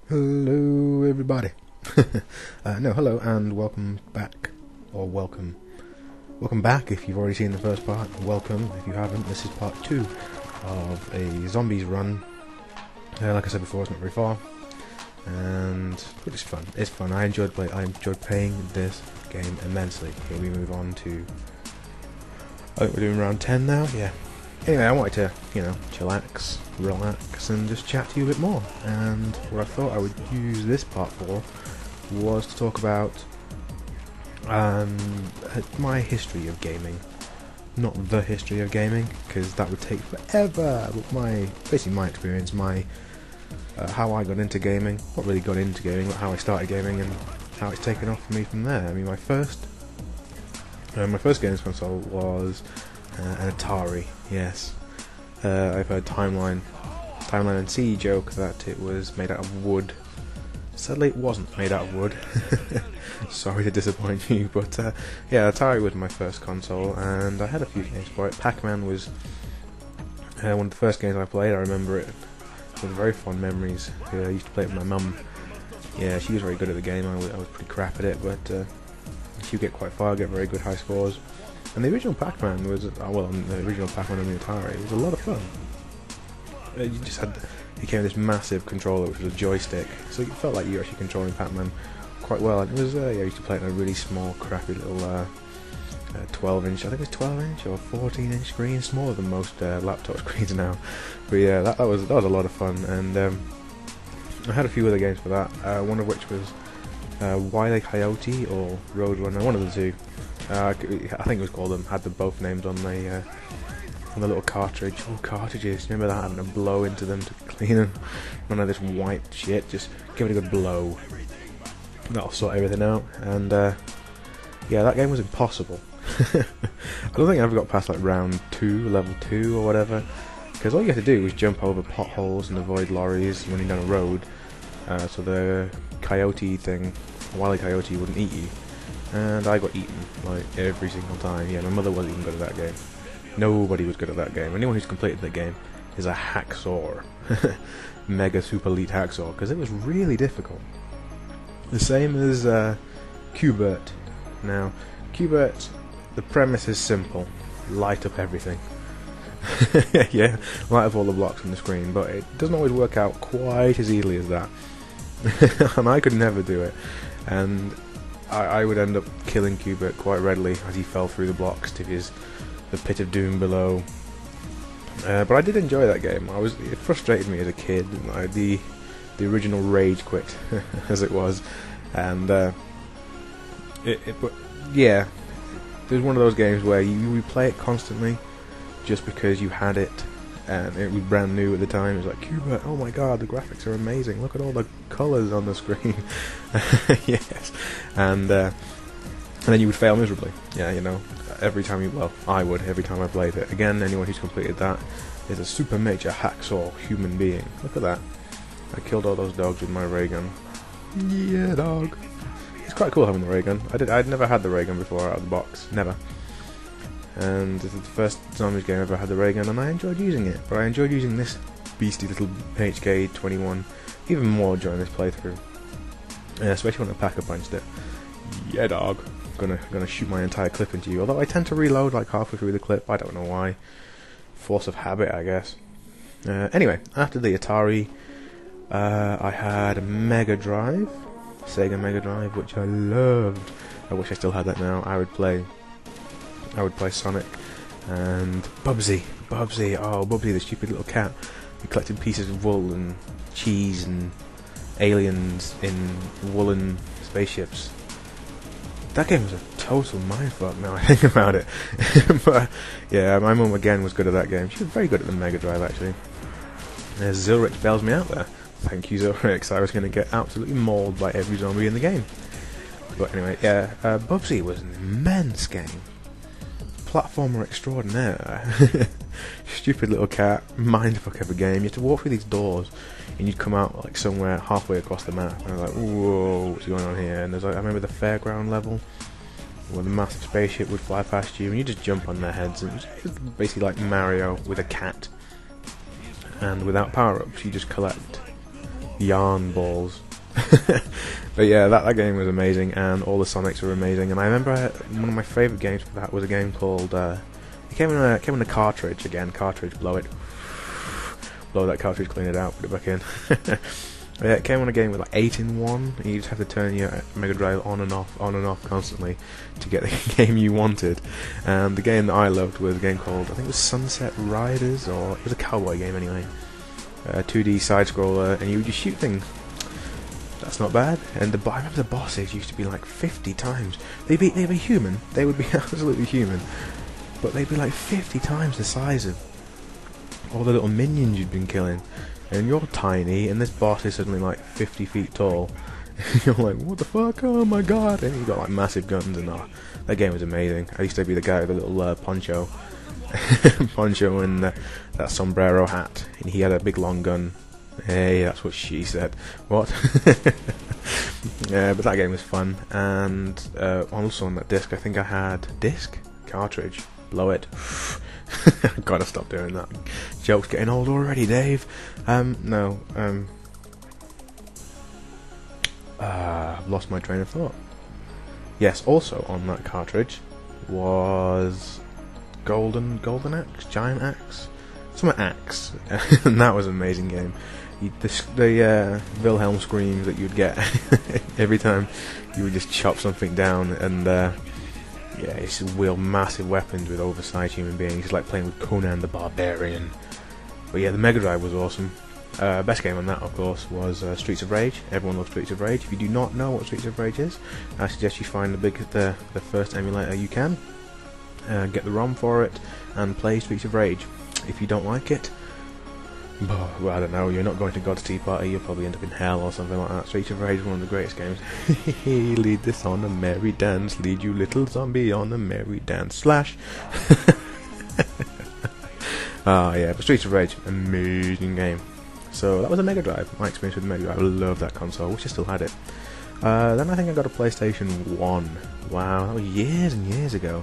Hello, everybody. No, hello, and welcome back, or welcome back if you've already seen the first part. Welcome if you haven't. This is part 2 of a zombies run. Like I said before, it's not very far, but it's fun. It's fun. I enjoyed playing this game immensely. Here we move on to. I think we're doing round 10 now. Yeah. Anyway, I wanted to, chillax, relax, and just chat to you a bit more. And what I thought I would use this part for was to talk about my history of gaming. Not the history of gaming, because that would take forever. But basically my experience, how I got into gaming. Not really got into gaming, but how I started gaming and how it's taken off for me from there. I mean, my first games console was an Atari. Yes, I've heard Timeline and C joke that it was made out of wood. Sadly, it wasn't made out of wood. Sorry to disappoint you, but yeah, Atari was my first console, and I had a few games for it. Pac-Man was one of the first games I played. I remember it with very fond memories. I used to play it with my mum. Yeah, she was very good at the game. I was pretty crap at it, but she would get quite far, get very good high scores. And the original Pac-Man was, the original Pac-Man on the Atari was a lot of fun. You came with this massive controller, which was a joystick, so it felt like you were actually controlling Pac-Man quite well. And it was, I used to play it on a really small, crappy little 12-inch, I think it was 12-inch or 14-inch screen, smaller than most laptop screens now. But yeah, that was a lot of fun, and I had a few other games for that. One of which was Wile E. Coyote or Roadrunner, one of the two. I think it was called them. Had them both names on the little cartridge. Oh, cartridges! Remember that, having to blow into them to clean them. None of this white shit. Just give it a good blow. That'll sort everything out. And yeah, that game was impossible. I don't think I ever got past like round 2, level 2 or whatever. Because all you had to do was jump over potholes and avoid lorries running down a road, so the coyote thing, Wile E. Coyote, wouldn't eat you. And I got eaten, like, every single time. Yeah, my mother wasn't even good at that game. Nobody was good at that game. Anyone who's completed the game is a hacksaw. Mega super elite hacksaw, because it was really difficult. The same as Qbert. Now, Qbert, the premise is simple. Light up everything. Yeah, light up all the blocks on the screen, but it doesn't always work out quite as easily as that. And I could never do it. And I would end up killing Qbert quite readily as he fell through the blocks to the pit of doom below. But I did enjoy that game. It frustrated me as a kid. The original rage quit, as it was, and but yeah, it was one of those games where you replay it constantly, just because you had it. And it was brand new at the time. It was like, Qbert, oh my god, the graphics are amazing. Look at all the colours on the screen. Yes. And then you would fail miserably. Yeah, every time every time I played it. Again, anyone who's completed that is a super major hacksaw human being. Look at that. I killed all those dogs with my ray gun. Yeah, dog. It's quite cool having the ray gun. I'd never had the ray gun before out of the box. Never. And this is the first zombies game I ever had the ray gun, and I enjoyed using it. But I enjoyed using this beastly little HK-21 even more during this playthrough. Especially when I pack-a-punched it. Yeah, dog. Gonna shoot my entire clip into you. Although I tend to reload like halfway through the clip. I don't know why. Force of habit, I guess. Anyway, after the Atari, I had a Mega Drive, Sega Mega Drive, which I loved. I wish I still had that now. I would play Sonic and Bubsy. Oh, Bubsy, the stupid little cat who collected pieces of wool and cheese and aliens in woolen spaceships. That game was a total mindfuck now I think about it. But yeah, my mum again was good at that game. She was very good at the Mega Drive, actually. Zilrix bails me out there. Thank you, Zilrix. I was going to get absolutely mauled by every zombie in the game. But anyway, yeah, Bubsy was an immense game. Platformer extraordinaire. Stupid little cat, mindfuck of a game. You had to walk through these doors, and you'd come out like somewhere halfway across the map. And I was like, whoa, what's going on here? And there's I remember the fairground level, where the massive spaceship would fly past you, and you just jump on their heads. And it was basically like Mario with a cat, and without power-ups, you just collect yarn balls. But yeah, that game was amazing, and all the Sonics were amazing. And I remember one of my favourite games for that was a game called. It came in a cartridge again. Cartridge, blow it, blow that cartridge, clean it out, put it back in. Yeah, it came on a game with like 8-in-1. And you just have to turn your Mega Drive on and off constantly to get the game you wanted. And the game that I loved was a game called, I think it was Sunset Riders, or it was a cowboy game anyway. 2D side scroller, and you would just shoot things. That's not bad. And I remember the bosses used to be like 50 times. They'd be human. They would be absolutely human, but they'd be like 50 times the size of all the little minions you'd been killing. And you're tiny, and this boss is suddenly like 50 feet tall. You're like, what the fuck? Oh my god! And you've got like massive guns, and that game was amazing. I used to be the guy with the little poncho, and that sombrero hat, and he had a big long gun. Hey, that's what she said. What? Yeah, but that game was fun. And also on that disc, I think I had cartridge, blow it. I gotta stop doing that. Joke's getting old already, Dave. No. I've lost my train of thought. Yes, also on that cartridge was Golden Axe, Giant Axe, some axe, and that was an amazing game. The Wilhelm screams that you'd get every time you would just chop something down, and yeah, it's wield massive weapons with oversized human beings. It's like playing with Conan the Barbarian. But yeah, the Mega Drive was awesome. Best game on that, of course, was Streets of Rage. Everyone loves Streets of Rage. If you do not know what Streets of Rage is, I suggest you find the first emulator you can, get the ROM for it, and play Streets of Rage. If you don't like it, well, I don't know, you're not going to God's Tea Party, you'll probably end up in hell or something like that. Streets of Rage is one of the greatest games. Lead this on a merry dance, lead you little zombie on a merry dance, slash. Yeah, but Streets of Rage, amazing game. So that was a Mega Drive, my experience with the Mega Drive. I love that console, wish I still had it. Then I think I got a PlayStation 1. Wow, that was years and years ago.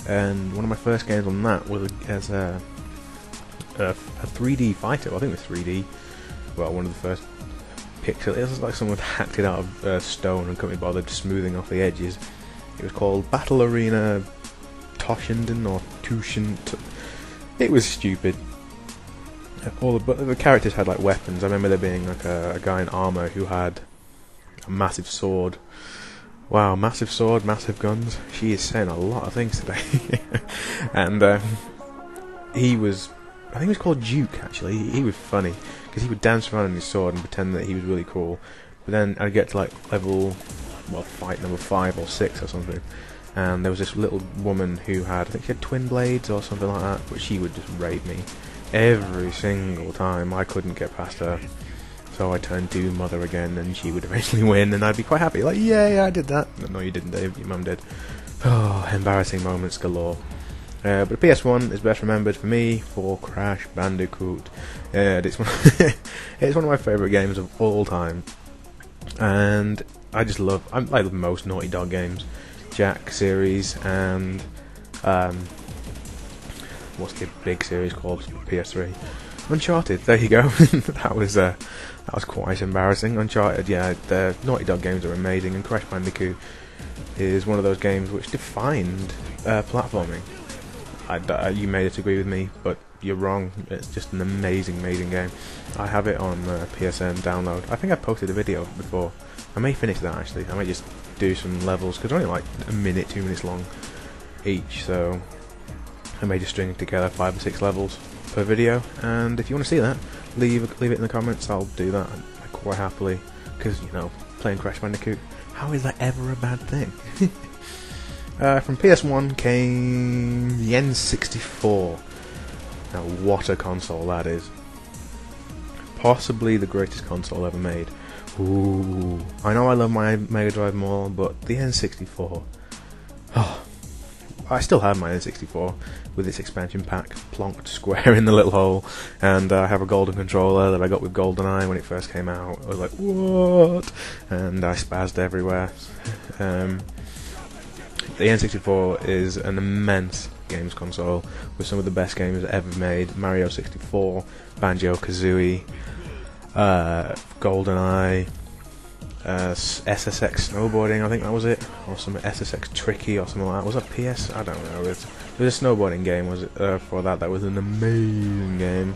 And one of my first games on that was as a 3D fighter. I think it was 3D. Well, one of the first pixel. It was like someone hacked it out of stone and couldn't be bothered smoothing off the edges. It was called Battle Arena Toshinden or Tushin. It was stupid. But the characters had like weapons. I remember there being like a guy in armor who had a massive sword. Wow, massive sword, massive guns. She is saying a lot of things today. And he was. I think he was called Duke, actually. He was funny, because he would dance around on his sword and pretend that he was really cool. But then I'd get to like level, well, fight number 5 or 6 or something, and there was this little woman who had, I think she had twin blades or something like that, but she would just raid me every single time. I couldn't get past her. So I turned to Mother again, and she would eventually win, and I'd be quite happy, like, yay, I did that. No, you didn't, Dave, your mum did. Oh, embarrassing moments galore. But the PS1 is best remembered for me for Crash Bandicoot. It's one of my favourite games of all time, and I love most Naughty Dog games, Jack series, and what's the big series called PS3? Uncharted. There you go. That was quite embarrassing. Uncharted, yeah, the Naughty Dog games are amazing, and Crash Bandicoot is one of those games which defined platforming. You may disagree with me, but you're wrong. It's just an amazing game. I have it on PSN download. I think I posted a video before. I may finish that actually. I might just do some levels, because they're only like a minute, 2 minutes long each, so I may just string together 5 or 6 levels per video. And if you want to see that, leave it in the comments. I'll do that quite happily, because, you know, playing Crash Bandicoot, how is that ever a bad thing? From PS1 came the N64. Now, what a console that is. Possibly the greatest console ever made. Ooh. I know I love my Mega Drive more, but the N64. Oh, I still have my N64 with its expansion pack plonked square in the little hole, and I have a golden controller that I got with GoldenEye when it first came out. I was like, what? And I spazzed everywhere. The N64 is an immense games console with some of the best games ever made. Mario 64, Banjo-Kazooie, GoldenEye, SSX snowboarding, I think that was it, or some SSX tricky or something like that. Was it PS? I don't know. It was a snowboarding game. Was it for that? That was an amazing game.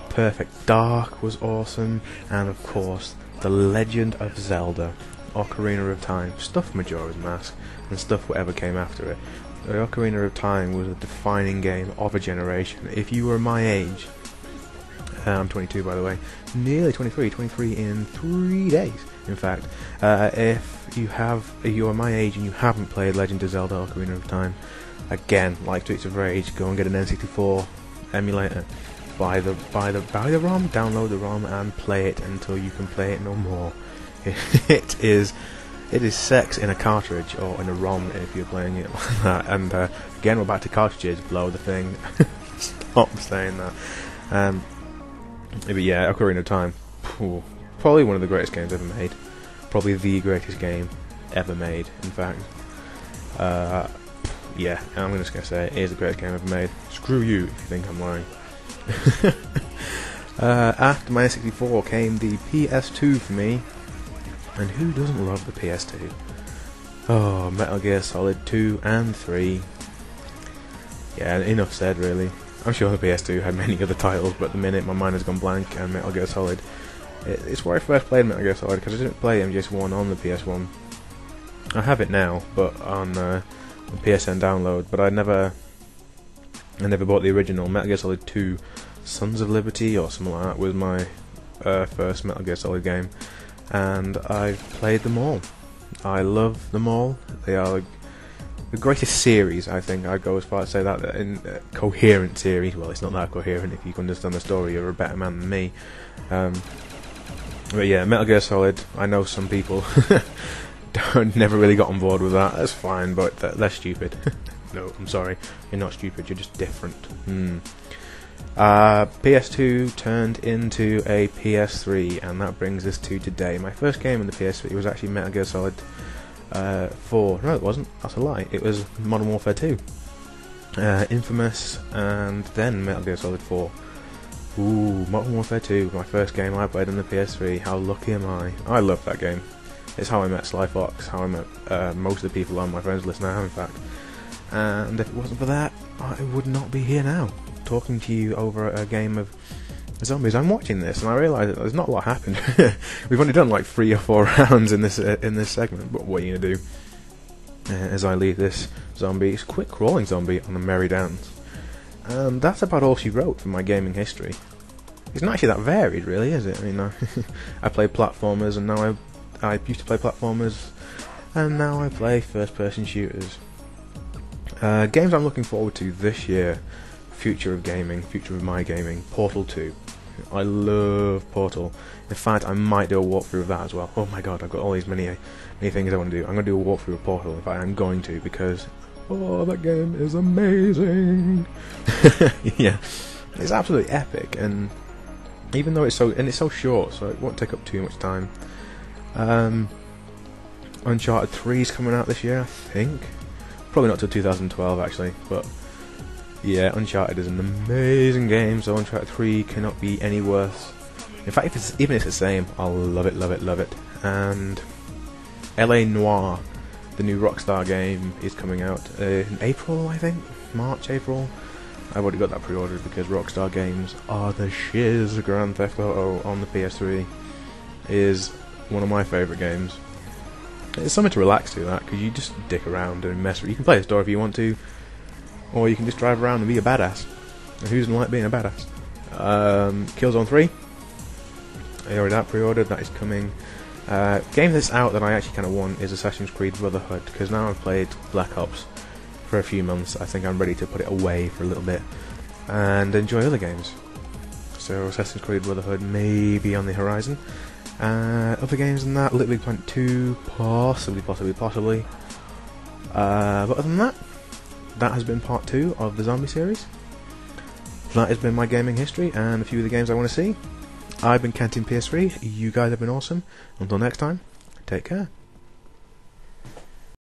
Perfect Dark was awesome, and of course, The Legend of Zelda, Ocarina of Time, stuff Majora's Mask, and stuff whatever came after it. The Ocarina of Time was a defining game of a generation. If you were my age, I'm 22 by the way, nearly 23 in 3 days. In fact, if you are my age and you haven't played Legend of Zelda Ocarina of Time, again, like Streets of Rage, go and get an N64 emulator, buy the ROM, download the ROM, and play it until you can play it no more. It is sex in a cartridge, or in a ROM if you're playing it like that. And again, we're back to cartridges. Blow the thing. Stop saying that. But yeah, Ocarina of Time. Probably one of the greatest games ever made. Probably the greatest game ever made, in fact. Yeah, I'm just going to say it is the greatest game ever made. Screw you if you think I'm lying. After my N64 came the PS2 for me. And who doesn't love the PS2? Oh, Metal Gear Solid 2 and 3. Yeah, enough said, really. I'm sure the PS2 had many other titles, but at the minute my mind has gone blank, and Metal Gear Solid. It's where I first played Metal Gear Solid, because I didn't play MGS1 on the PS1. I have it now, but on PSN download, but I never bought the original. Metal Gear Solid 2 Sons of Liberty, or something like that, was my first Metal Gear Solid game. And I've played them all. I love them all. They are the greatest series, I think. I'd go as far as say that, in coherent series. Well, it's not that coherent. If you can understand the story, you're a better man than me. But yeah, Metal Gear Solid, I know some people never really got on board with that. That's fine, but they're stupid. No, I'm sorry. You're not stupid, you're just different. PS2 turned into a PS3, and that brings us to today. My first game on the PS3 was actually Metal Gear Solid 4. No, it wasn't. That's a lie. It was Modern Warfare 2. Infamous, and then Metal Gear Solid 4. Ooh, Modern Warfare 2, my first game I played on the PS3. How lucky am I? I love that game. It's how I met Sly Fox, how I met most of the people on my friends list now, in fact. And if it wasn't for that, I would not be here now, talking to you over a game of zombies. I'm watching this and I realise that there's not a lot happened. We've only done like 3 or 4 rounds in this segment, but what are you going to do? As I leave this quick crawling zombie on a merry dance. And that's about all she wrote for my gaming history. It's not actually that varied, really, is it? I mean, I played platformers, and now I used to play platformers, and now I play first-person shooters. Games I'm looking forward to this year: future of gaming, future of my gaming, Portal 2. I love Portal. In fact, I might do a walkthrough of that as well. Oh my god, I've got all these many things I want to do. I'm going to do a walkthrough of Portal. In fact, I'm going to, because that game is amazing. Yeah, it's absolutely epic, and even though it's so short, so it won't take up too much time. Uncharted 3 is coming out this year, I think. Probably not till 2012 actually, but yeah, Uncharted is an amazing game, so Uncharted 3 cannot be any worse. In fact, even if it's the same, I'll love it, love it, love it. And LA Noire, the new Rockstar game, is coming out in April, I think? March, April? I've already got that pre-ordered because Rockstar games are the shiz. Grand Theft Auto on the PS3 is one of my favourite games. It's something to relax to, that, because you just dick around and mess with. You can play a story if you want to, or you can just drive around and be a badass. And who doesn't like being a badass? Killzone 3, I already had pre-ordered, that is coming. Game that's out that I actually kind of want is Assassin's Creed Brotherhood, because now I've played Black Ops for a few months, I think I'm ready to put it away for a little bit and enjoy other games. So Assassin's Creed Brotherhood may be on the horizon. Other games than that, Little Big Planet 2, possibly. But other than that, that has been part 2 of the zombie series. That has been my gaming history and a few of the games I want to see. I've been Kentin PS3, you guys have been awesome. Until next time, take care.